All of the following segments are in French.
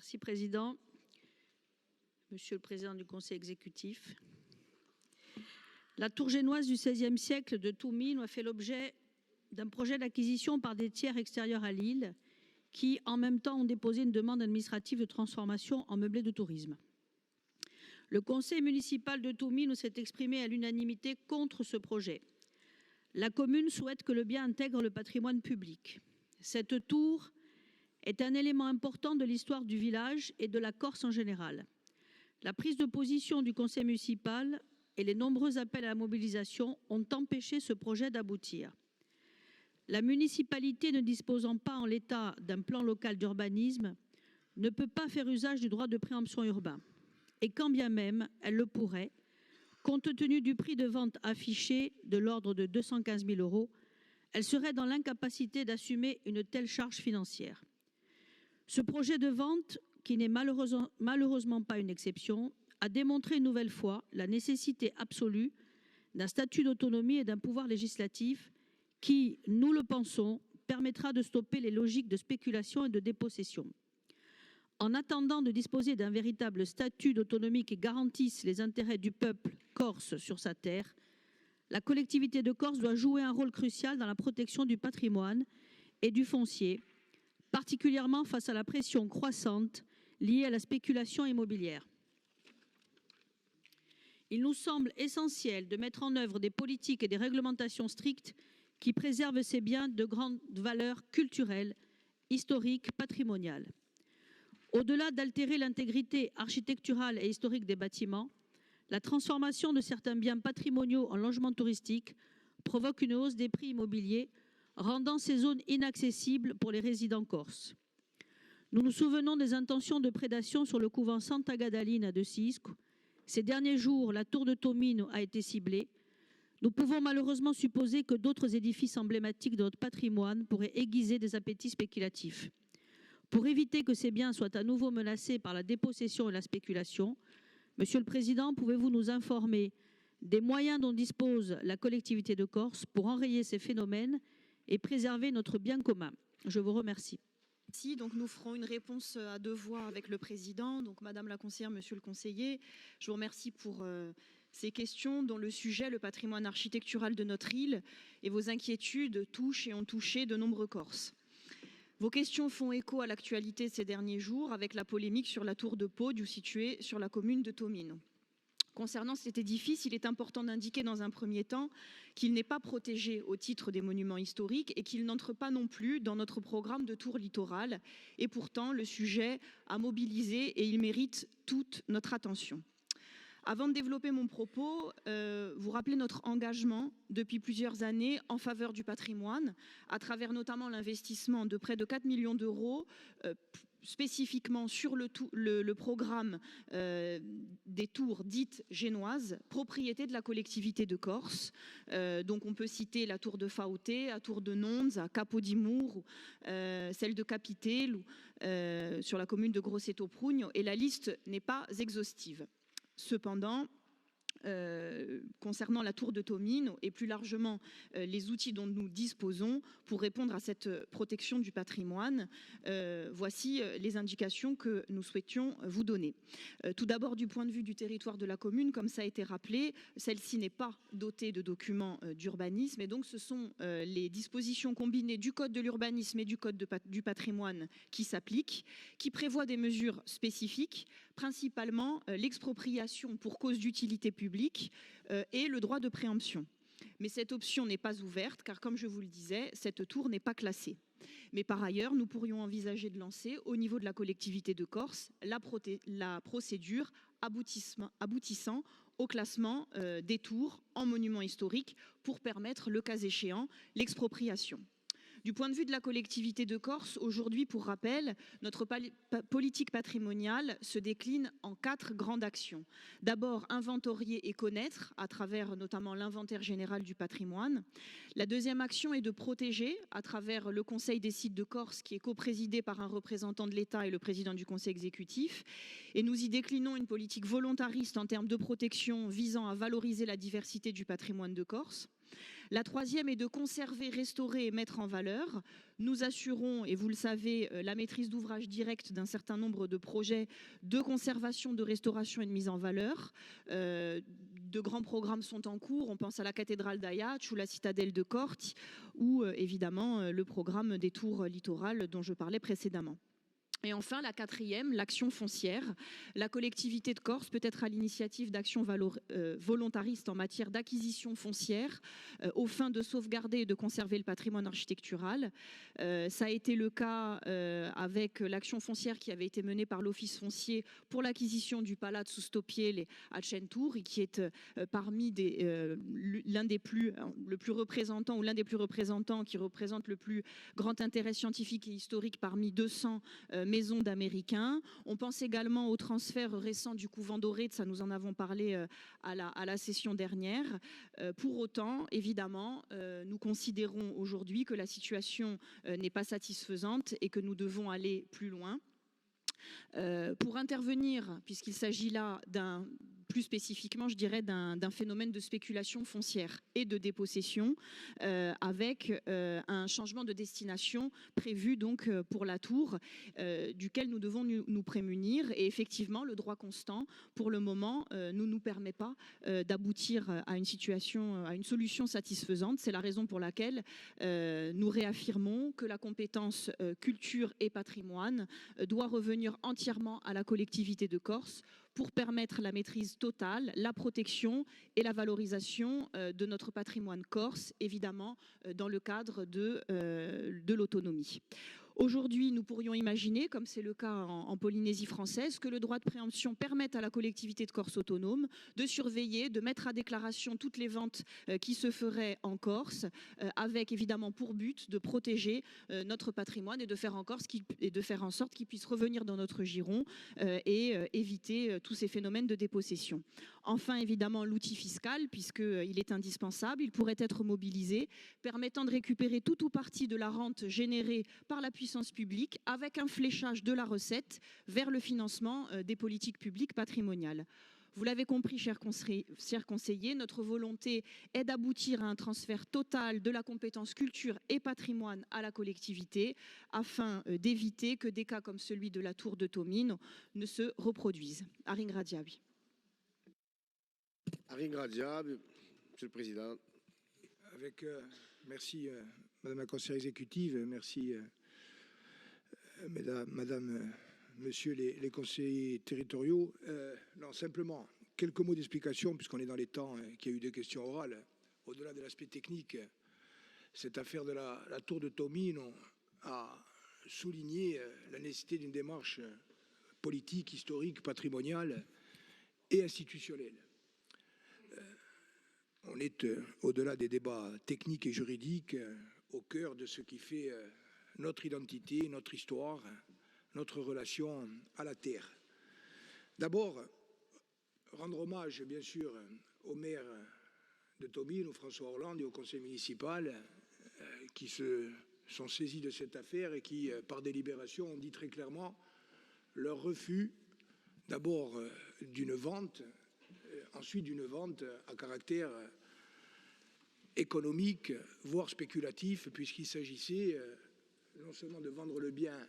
Merci Président. Monsieur le Président du Conseil exécutif. La tour génoise du XVIe siècle de Toumine a fait l'objet d'un projet d'acquisition par des tiers extérieurs à l'île qui, en même temps, ont déposé une demande administrative de transformation en meublé de tourisme. Le conseil municipal de Toumine s'est exprimé à l'unanimité contre ce projet. La commune souhaite que le bien intègre le patrimoine public. Cette tour est un élément important de l'histoire du village et de la Corse en général. La prise de position du conseil municipal et les nombreux appels à la mobilisation ont empêché ce projet d'aboutir. La municipalité, ne disposant pas en l'état d'un plan local d'urbanisme, ne peut pas faire usage du droit de préemption urbain. Et quand bien même elle le pourrait, compte tenu du prix de vente affiché de l'ordre de 215 000 €, elle serait dans l'incapacité d'assumer une telle charge financière. Ce projet de vente, qui n'est malheureusement pas une exception, a démontré une nouvelle fois la nécessité absolue d'un statut d'autonomie et d'un pouvoir législatif qui, nous le pensons, permettra de stopper les logiques de spéculation et de dépossession. En attendant de disposer d'un véritable statut d'autonomie qui garantisse les intérêts du peuple corse sur sa terre, la collectivité de Corse doit jouer un rôle crucial dans la protection du patrimoine et du foncier, particulièrement face à la pression croissante liée à la spéculation immobilière. Il nous semble essentiel de mettre en œuvre des politiques et des réglementations strictes qui préservent ces biens de grande valeur culturelle, historique, patrimoniale. Au-delà d'altérer l'intégrité architecturale et historique des bâtiments, la transformation de certains biens patrimoniaux en logements touristiques provoque une hausse des prix immobiliers, rendant ces zones inaccessibles pour les résidents corses. Nous nous souvenons des intentions de prédation sur le couvent Santa Gadalina de Sisco. Ces derniers jours, la tour de Toumine a été ciblée. Nous pouvons malheureusement supposer que d'autres édifices emblématiques de notre patrimoine pourraient aiguiser des appétits spéculatifs. Pour éviter que ces biens soient à nouveau menacés par la dépossession et la spéculation, Monsieur le Président, pouvez-vous nous informer des moyens dont dispose la collectivité de Corse pour enrayer ces phénomènes et préserver notre bien commun? Je vous remercie. Merci. Donc nous ferons une réponse à deux voix avec le Président. Donc Madame la conseillère, Monsieur le conseiller, je vous remercie pour ces questions dont le sujet, le patrimoine architectural de notre île, et vos inquiétudes touchent et ont touché de nombreux Corses. Vos questions font écho à l'actualité de ces derniers jours avec la polémique sur la tour de Pau, située sur la commune de Toumine. Concernant cet édifice, il est important d'indiquer dans un premier temps qu'il n'est pas protégé au titre des monuments historiques et qu'il n'entre pas non plus dans notre programme de tour littorale. Et pourtant, le sujet a mobilisé et il mérite toute notre attention. Avant de développer mon propos, vous rappelez notre engagement depuis plusieurs années en faveur du patrimoine, à travers notamment l'investissement de près de 4 millions d'euros, spécifiquement sur le programme des tours dites génoises, propriété de la collectivité de Corse. Donc on peut citer la tour de Faouté, la tour de Nonze, à Capodimour, celle de Capitel, sur la commune de Grosseto-Prugno, et la liste n'est pas exhaustive. Cependant, concernant la tour de Toumine et plus largement les outils dont nous disposons pour répondre à cette protection du patrimoine, voici les indications que nous souhaitions vous donner. Tout d'abord, du point de vue du territoire de la commune, comme ça a été rappelé, celle-ci n'est pas dotée de documents d'urbanisme et donc ce sont les dispositions combinées du code de l'urbanisme et du code du patrimoine qui s'appliquent, qui prévoient des mesures spécifiques, principalement l'expropriation pour cause d'utilité publique et le droit de préemption. Mais cette option n'est pas ouverte car, comme je vous le disais, cette tour n'est pas classée. Mais par ailleurs, nous pourrions envisager de lancer au niveau de la collectivité de Corse la procédure aboutissant au classement des tours en monuments historiques pour permettre, le cas échéant, l'expropriation. Du point de vue de la collectivité de Corse, aujourd'hui, pour rappel, notre politique patrimoniale se décline en 4 grandes actions. D'abord, inventorier et connaître, à travers notamment l'inventaire général du patrimoine. La deuxième action est de protéger, à travers le Conseil des sites de Corse, qui est coprésidé par un représentant de l'État et le président du Conseil exécutif. Et nous y déclinons une politique volontariste en termes de protection visant à valoriser la diversité du patrimoine de Corse. La troisième est de conserver, restaurer et mettre en valeur. Nous assurons, et vous le savez, la maîtrise d'ouvrage directe d'un certain nombre de projets de conservation, de restauration et de mise en valeur. De grands programmes sont en cours. On pense à la cathédrale d'Ayatch ou la citadelle de Corte ou évidemment le programme des tours littorales dont je parlais précédemment. Et enfin, la quatrième, l'action foncière. La collectivité de Corse peut être à l'initiative d'actions volontaristes en matière d'acquisition foncière aux fins de sauvegarder et de conserver le patrimoine architectural. Ça a été le cas avec l'action foncière qui avait été menée par l'Office foncier pour l'acquisition du Palazzo Stopiele à Centour et qui est parmi l'un des plus représentants qui représente le plus grand intérêt scientifique et historique parmi 200 maisons d'Américains. On pense également au transfert récent du couvent doré, ça nous en avons parlé à la session dernière. Pour autant, évidemment, nous considérons aujourd'hui que la situation n'est pas satisfaisante et que nous devons aller plus loin. Pour intervenir, puisqu'il s'agit là plus spécifiquement, je dirais, d'un phénomène de spéculation foncière et de dépossession avec un changement de destination prévu donc pour la tour duquel nous devons nous prémunir. Et effectivement, le droit constant, pour le moment, ne nous permet pas d'aboutir à une solution satisfaisante. C'est la raison pour laquelle nous réaffirmons que la compétence culture et patrimoine doit revenir entièrement à la collectivité de Corse pour permettre la maîtrise totale, la protection et la valorisation de notre patrimoine corse, évidemment dans le cadre de l'autonomie. Aujourd'hui, nous pourrions imaginer, comme c'est le cas en Polynésie française, que le droit de préemption permette à la collectivité de Corse autonome de surveiller, de mettre à déclaration toutes les ventes qui se feraient en Corse, avec évidemment pour but de protéger notre patrimoine et de faire en sorte qu'il puisse revenir dans notre giron et éviter tous ces phénomènes de dépossession. Enfin, évidemment, l'outil fiscal, puisqu'il est indispensable, il pourrait être mobilisé, permettant de récupérer tout ou partie de la rente générée par la puissance publique avec un fléchage de la recette vers le financement des politiques publiques patrimoniales. Vous l'avez compris, chers conseillers, notre volonté est d'aboutir à un transfert total de la compétence culture et patrimoine à la collectivité afin d'éviter que des cas comme celui de la tour de Tomine ne se reproduisent. Aring Radiabi. Aring Radiabi, Monsieur le Président. Merci Madame la conseillère exécutive, merci Madame, Monsieur les conseillers territoriaux. Non, simplement, quelques mots d'explication, puisqu'on est dans les temps qu'il y a eu des questions orales. Au-delà de l'aspect technique, cette affaire de la tour de Tomine a souligné la nécessité d'une démarche politique, historique, patrimoniale et institutionnelle. On est, au-delà des débats techniques et juridiques, au cœur de ce qui fait notre identité, notre histoire, notre relation à la terre. D'abord, rendre hommage, bien sûr, au maire de Tomine, au François Hollande et au conseil municipal qui se sont saisis de cette affaire et qui, par délibération, ont dit très clairement leur refus, d'abord d'une vente, ensuite d'une vente à caractère économique, voire spéculatif, puisqu'il s'agissait non seulement de vendre le bien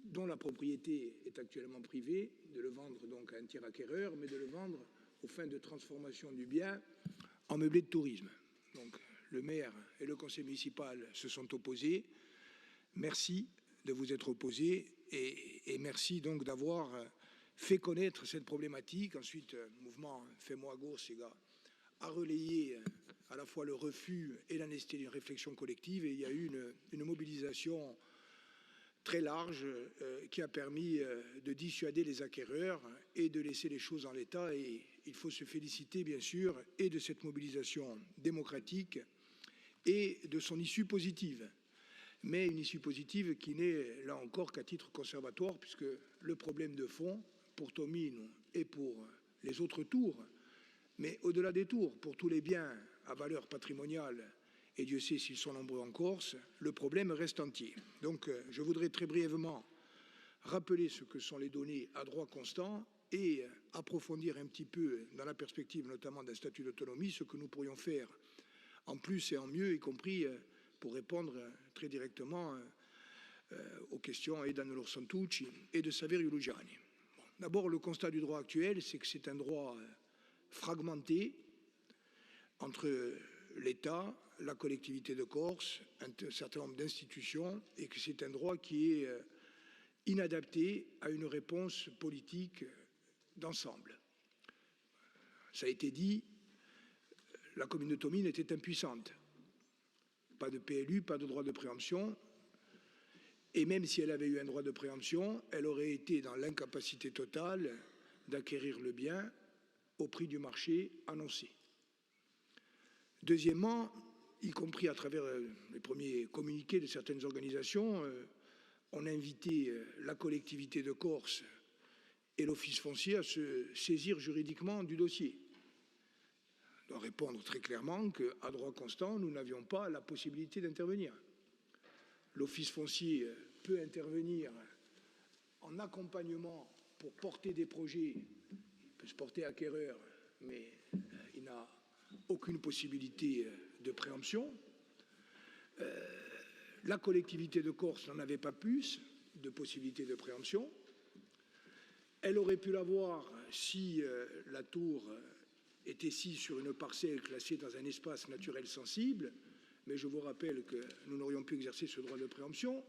dont la propriété est actuellement privée, de le vendre donc à un tiers acquéreur, mais de le vendre aux fins de transformation du bien en meublé de tourisme. Donc le maire et le conseil municipal se sont opposés. Merci de vous être opposés et merci donc d'avoir fait connaître cette problématique. Ensuite, mouvement Fais-moi Gourse a relayé à la fois le refus et la nécessité d'une réflexion collective, et il y a eu une mobilisation très large qui a permis de dissuader les acquéreurs et de laisser les choses en l'état. Et il faut se féliciter bien sûr et de cette mobilisation démocratique et de son issue positive. Mais une issue positive qui n'est là encore qu'à titre conservatoire, puisque le problème de fond pour Tomine et pour les autres tours, mais au-delà des tours, pour tous les biens à valeur patrimoniale, et Dieu sait s'ils sont nombreux en Corse, le problème reste entier. Donc je voudrais très brièvement rappeler ce que sont les données à droit constant et approfondir un petit peu, dans la perspective notamment d'un statut d'autonomie, ce que nous pourrions faire en plus et en mieux, y compris pour répondre très directement aux questions et d'Anne Santucci et de Saverio Lugiani. Bon, d'abord, le constat du droit actuel, c'est que c'est un droit fragmenté entre l'État, la collectivité de Corse, un certain nombre d'institutions, et que c'est un droit qui est inadapté à une réponse politique d'ensemble. Ça a été dit, la commune de Tomine était impuissante. Pas de PLU, pas de droit de préemption. Et même si elle avait eu un droit de préemption, elle aurait été dans l'incapacité totale d'acquérir le bien au prix du marché annoncé. Deuxièmement, y compris à travers les premiers communiqués de certaines organisations, on a invité la collectivité de Corse et l'Office foncier à se saisir juridiquement du dossier. On doit répondre très clairement qu'à droit constant, nous n'avions pas la possibilité d'intervenir. L'Office foncier peut intervenir en accompagnement pour porter des projets, il peut se porter acquéreur, mais il n'a aucune possibilité de préemption. La collectivité de Corse n'en avait pas plus de possibilité de préemption. Elle aurait pu l'avoir si la tour était sise sur une parcelle classée dans un espace naturel sensible, mais je vous rappelle que nous n'aurions pu exercer ce droit de préemption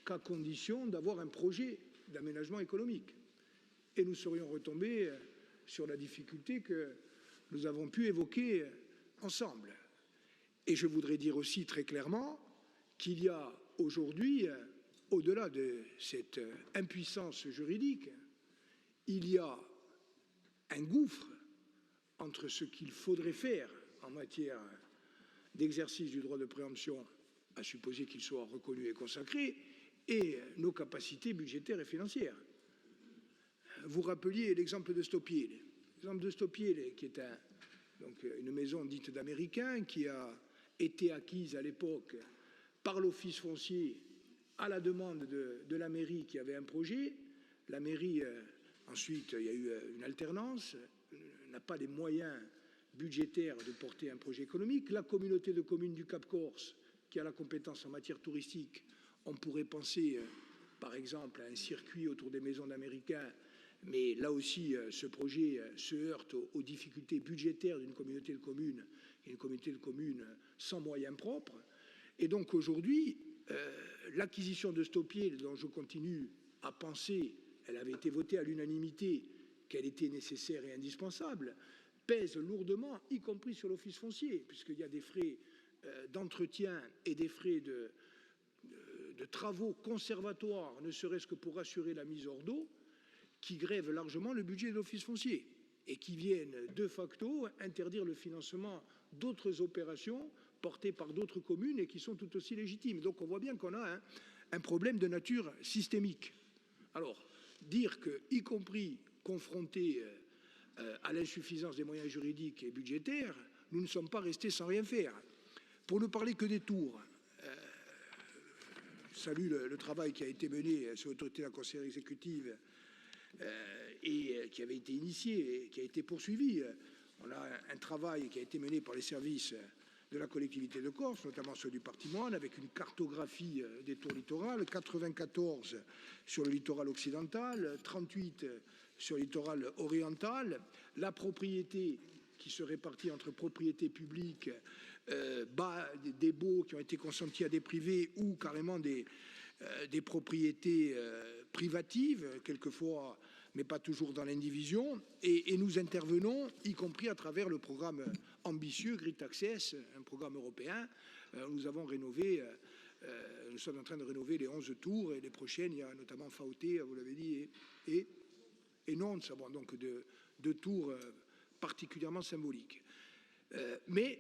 qu'à condition d'avoir un projet d'aménagement économique. Et nous serions retombés sur la difficulté que nous avons pu évoquer ensemble. Et je voudrais dire aussi très clairement qu'il y a aujourd'hui, au-delà de cette impuissance juridique, il y a un gouffre entre ce qu'il faudrait faire en matière d'exercice du droit de préemption, à supposer qu'il soit reconnu et consacré, et nos capacités budgétaires et financières. Vous rappeliez l'exemple de Stopiele. L'exemple de Stopiele, qui est une maison dite d'Américains, qui a été acquise à l'époque par l'Office foncier à la demande de la mairie qui avait un projet. La mairie, ensuite, il y a eu une alternance, n'a pas les moyens budgétaires de porter un projet économique. La communauté de communes du Cap Corse, qui a la compétence en matière touristique, on pourrait penser, par exemple, à un circuit autour des maisons d'Américains, mais là aussi, ce projet se heurte aux difficultés budgétaires d'une communauté de communes, et une communauté de communes sans moyens propres. Et donc aujourd'hui, l'acquisition de Stopiele, dont je continue à penser, elle avait été votée à l'unanimité, qu'elle était nécessaire et indispensable, pèse lourdement, y compris sur l'Office foncier, puisqu'il y a des frais d'entretien et des frais de travaux conservatoires, ne serait-ce que pour assurer la mise hors d'eau, qui grèvent largement le budget de l'Office foncier et qui viennent de facto interdire le financement d'autres opérations portées par d'autres communes et qui sont tout aussi légitimes. Donc on voit bien qu'on a un problème de nature systémique. Alors, dire que, y compris confrontés à l'insuffisance des moyens juridiques et budgétaires, nous ne sommes pas restés sans rien faire. Pour ne parler que des tours, je salue le travail qui a été mené sur l'autorité de la conseillère exécutive et qui avait été initié et qui a été poursuivi. On a un travail qui a été mené par les services de la collectivité de Corse, notamment ceux du patrimoine, avec une cartographie des tours littorales, 94 sur le littoral occidental, 38 sur le littoral oriental, la propriété qui se répartit entre propriété publique, des baux qui ont été consentis à des privés ou carrément des propriétés privatives, quelquefois, mais pas toujours dans l'indivision, et nous intervenons, y compris à travers le programme ambitieux Grid Access, un programme européen. Nous avons rénové, nous sommes en train de rénover les 11 tours, et les prochaines, il y a notamment Faoté, vous l'avez dit, et Nantes, donc de tours particulièrement symboliques. Mais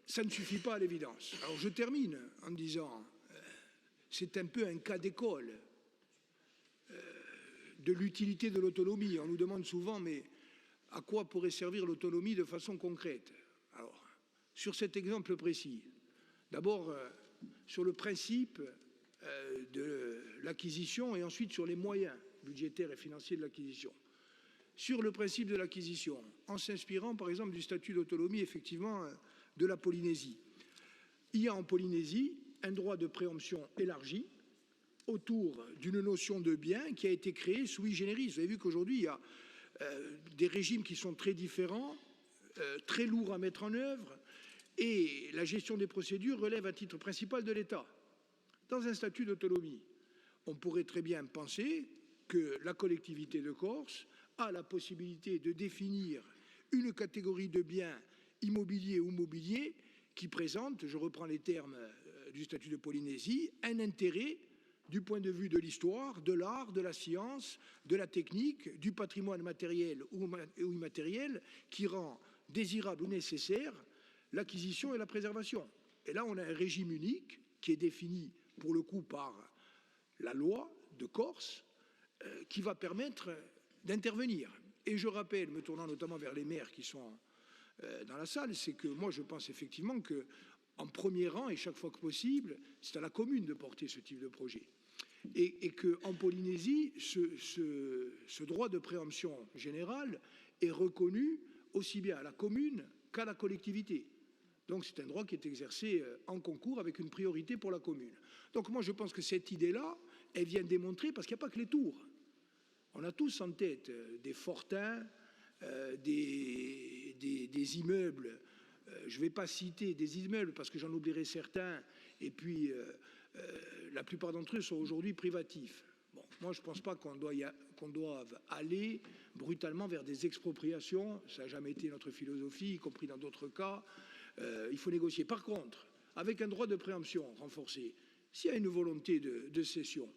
ça ne suffit pas à l'évidence. Alors je termine en disant, c'est un peu un cas d'école de l'utilité de l'autonomie. On nous demande souvent, mais à quoi pourrait servir l'autonomie de façon concrète? Alors, sur cet exemple précis, d'abord sur le principe de l'acquisition et ensuite sur les moyens budgétaires et financiers de l'acquisition. Sur le principe de l'acquisition, en s'inspirant par exemple du statut d'autonomie effectivement de la Polynésie. il y a en Polynésie un droit de préemption élargi autour d'une notion de bien qui a été créée sui generis. Vous avez vu qu'aujourd'hui, il y a des régimes qui sont très différents, très lourds à mettre en œuvre, et la gestion des procédures relève à titre principal de l'État. Dans un statut d'autonomie, on pourrait très bien penser que la collectivité de Corse a la possibilité de définir une catégorie de biens immobiliers ou mobiliers qui présente, je reprends les termes du statut de Polynésie, un intérêt du point de vue de l'histoire, de l'art, de la science, de la technique, du patrimoine matériel ou immatériel qui rend désirable ou nécessaire l'acquisition et la préservation. Et là, on a un régime unique qui est défini pour le coup par la loi de Corse qui va permettre d'intervenir. Et je rappelle, me tournant notamment vers les maires qui sont dans la salle, c'est que moi je pense effectivement que en premier rang et chaque fois que possible, c'est à la commune de porter ce type de projet. Et qu'en Polynésie, ce droit de préemption générale est reconnu aussi bien à la commune qu'à la collectivité. Donc c'est un droit qui est exercé en concours avec une priorité pour la commune. Donc moi je pense que cette idée-là, elle vient démontrer, parce qu'il n'y a pas que les tours. On a tous en tête des fortins, des immeubles. Je ne vais pas citer des immeubles parce que j'en oublierai certains. Et puis, la plupart d'entre eux sont aujourd'hui privatifs. Bon, moi, je ne pense pas qu'on doive aller brutalement vers des expropriations. Ça n'a jamais été notre philosophie, y compris dans d'autres cas. Il faut négocier. Par contre, avec un droit de préemption renforcé, s'il y a une volonté de cession,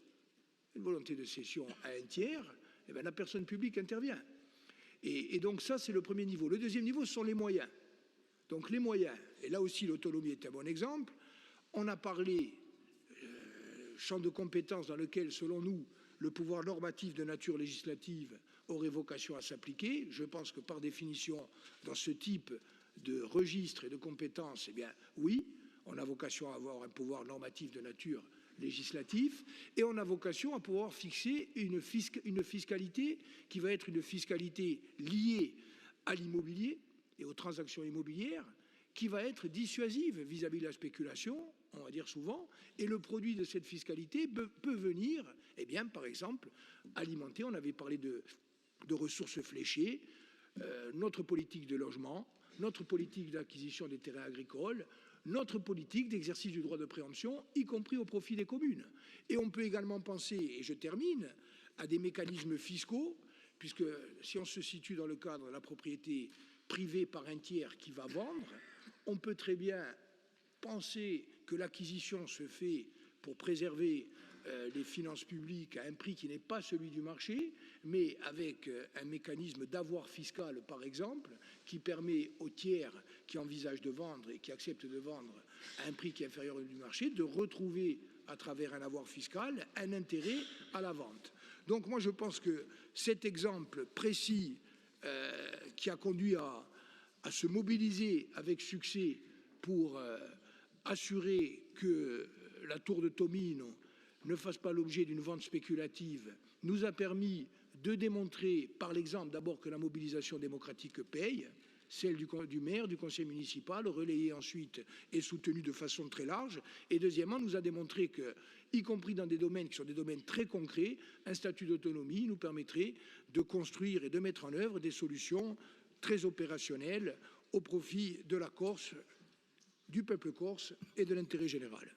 à un tiers, eh bien, la personne publique intervient. Et donc ça, c'est le premier niveau. Le deuxième niveau, ce sont les moyens. Donc les moyens, et là aussi l'autonomie est un bon exemple. On a parlé champ de compétences dans lequel, selon nous, le pouvoir normatif de nature législative aurait vocation à s'appliquer. Je pense que par définition, dans ce type de registre et de compétences, eh bien oui, on a vocation à avoir un pouvoir normatif de nature législatif, et on a vocation à pouvoir fixer une fiscalité qui va être une fiscalité liée à l'immobilier et aux transactions immobilières, qui va être dissuasive vis-à-vis de la spéculation, on va dire souvent, et le produit de cette fiscalité peut venir, eh bien, par exemple, alimenter, on avait parlé de ressources fléchées, notre politique de logement, notre politique d'acquisition des terrains agricoles, notre politique d'exercice du droit de préemption, y compris au profit des communes. Et on peut également penser, et je termine, à des mécanismes fiscaux, puisque si on se situe dans le cadre de la propriété privée par un tiers qui va vendre, on peut très bien penser que l'acquisition se fait pour préserver les finances publiques à un prix qui n'est pas celui du marché, mais avec un mécanisme d'avoir fiscal, par exemple, qui permet aux tiers qui envisagent de vendre et qui acceptent de vendre à un prix qui est inférieur au du marché, de retrouver, à travers un avoir fiscal, un intérêt à la vente. Donc moi, je pense que cet exemple précis qui a conduit à se mobiliser avec succès pour assurer que la tour de Tomino ne fasse pas l'objet d'une vente spéculative, nous a permis de démontrer par l'exemple d'abord que la mobilisation démocratique paye, celle du maire, du conseil municipal, relayée ensuite et soutenue de façon très large, et deuxièmement nous a démontré que, y compris dans des domaines qui sont des domaines très concrets, un statut d'autonomie nous permettrait de construire et de mettre en œuvre des solutions très opérationnelles au profit de la Corse, du peuple corse et de l'intérêt général.